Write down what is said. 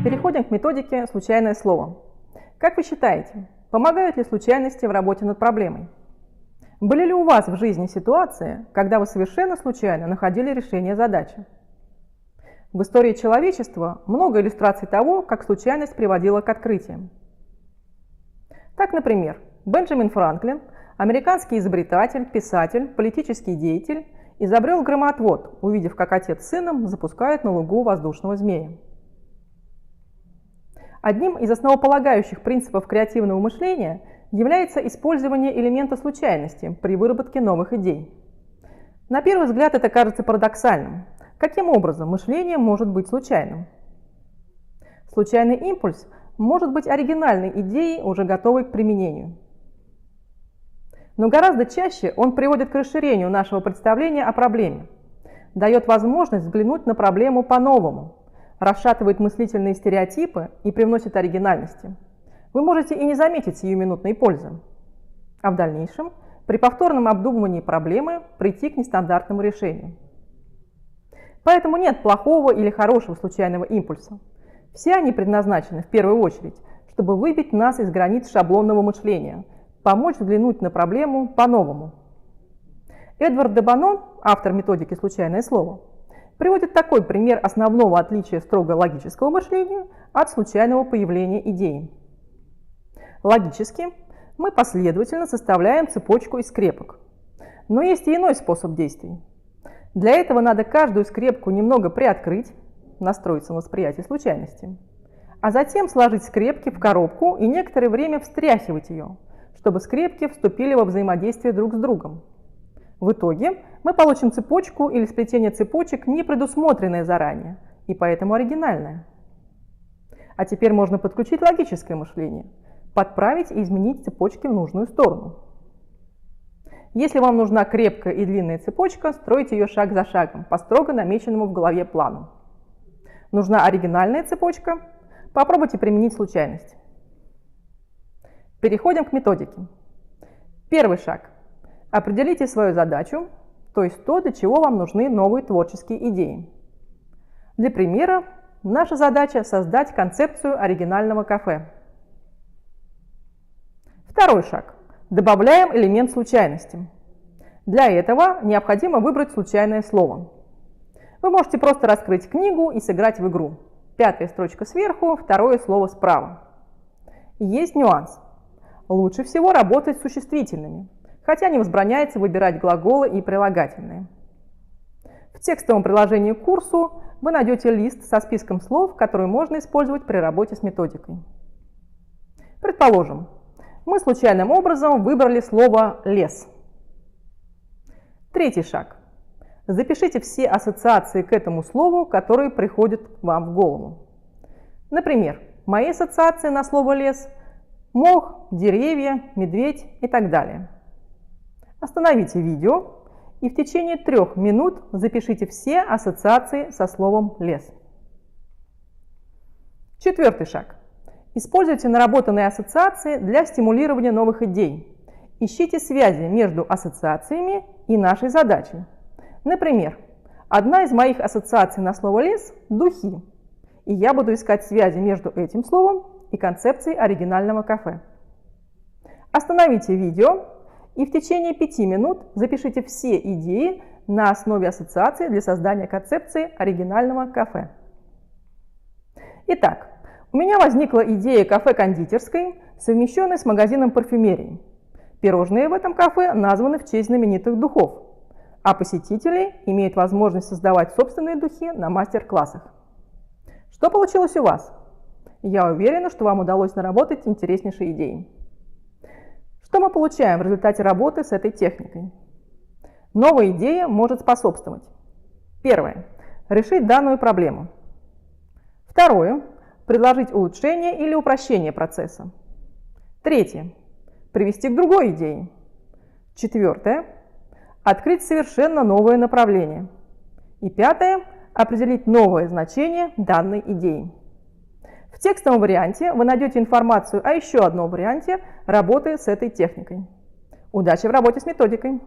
Переходим к методике «Случайное слово». Как вы считаете, помогают ли случайности в работе над проблемой? Были ли у вас в жизни ситуации, когда вы совершенно случайно находили решение задачи? В истории человечества много иллюстраций того, как случайность приводила к открытиям. Так, например, Бенджамин Франклин, американский изобретатель, писатель, политический деятель, изобрел громоотвод, увидев, как отец с сыном запускают на лугу воздушного змея. Одним из основополагающих принципов креативного мышления является использование элемента случайности при выработке новых идей. На первый взгляд это кажется парадоксальным. Каким образом мышление может быть случайным? Случайный импульс может быть оригинальной идеей, уже готовой к применению. Но гораздо чаще он приводит к расширению нашего представления о проблеме, дает возможность взглянуть на проблему по-новому, расшатывает мыслительные стереотипы и привносит оригинальности. Вы можете и не заметить сиюминутной пользы, а в дальнейшем, при повторном обдумывании проблемы, прийти к нестандартному решению. Поэтому нет плохого или хорошего случайного импульса. Все они предназначены в первую очередь, чтобы выбить нас из границ шаблонного мышления, помочь взглянуть на проблему по-новому. Эдвард де Банон, автор методики «Случайное слово», приводит такой пример основного отличия строго логического мышления от случайного появления идеи. Логически мы последовательно составляем цепочку из скрепок. Но есть и иной способ действий. Для этого надо каждую скрепку немного приоткрыть, настроиться на восприятие случайности, а затем сложить скрепки в коробку и некоторое время встряхивать ее, чтобы скрепки вступили во взаимодействие друг с другом. В итоге мы получим цепочку или сплетение цепочек, не предусмотренное заранее, и поэтому оригинальное. А теперь можно подключить логическое мышление, подправить и изменить цепочки в нужную сторону. Если вам нужна крепкая и длинная цепочка, стройте ее шаг за шагом, по строго намеченному в голове плану. Нужна оригинальная цепочка, попробуйте применить случайность. Переходим к методике. Первый шаг. Определите свою задачу, то есть то, для чего вам нужны новые творческие идеи. Для примера, наша задача – создать концепцию оригинального кафе. Второй шаг. Добавляем элемент случайности. Для этого необходимо выбрать случайное слово. Вы можете просто раскрыть книгу и сыграть в игру. Пятая строчка сверху, второе слово справа. Есть нюанс. Лучше всего работать с существительными, хотя не возбраняется выбирать глаголы и прилагательные. В текстовом приложении к курсу вы найдете лист со списком слов, которые можно использовать при работе с методикой. Предположим, мы случайным образом выбрали слово «лес». Третий шаг. Запишите все ассоциации к этому слову, которые приходят вам в голову. Например, мои ассоциации на слово «лес» – мох, деревья, медведь и так далее. Остановите видео и в течение 3 минут запишите все ассоциации со словом «лес». Четвертый шаг. Используйте наработанные ассоциации для стимулирования новых идей. Ищите связи между ассоциациями и нашей задачей. Например, одна из моих ассоциаций на слово «лес» – духи, и я буду искать связи между этим словом и концепцией оригинального кафе. Остановите видео и в течение 5 минут запишите все идеи на основе ассоциаций для создания концепции оригинального кафе. Итак, у меня возникла идея кафе-кондитерской, совмещенной с магазином парфюмерии. Пирожные в этом кафе названы в честь знаменитых духов, а посетители имеют возможность создавать собственные духи на мастер-классах. Что получилось у вас? Я уверена, что вам удалось наработать интереснейшие идеи. Что мы получаем в результате работы с этой техникой? Новая идея может способствовать. Первое. Решить данную проблему. Второе. Предложить улучшение или упрощение процесса. Третье. Привести к другой идее. Четвертое. Открыть совершенно новое направление. И пятое. Определить новое значение данной идеи. В текстовом варианте вы найдете информацию о еще одном варианте работы с этой техникой. Удачи в работе с методикой!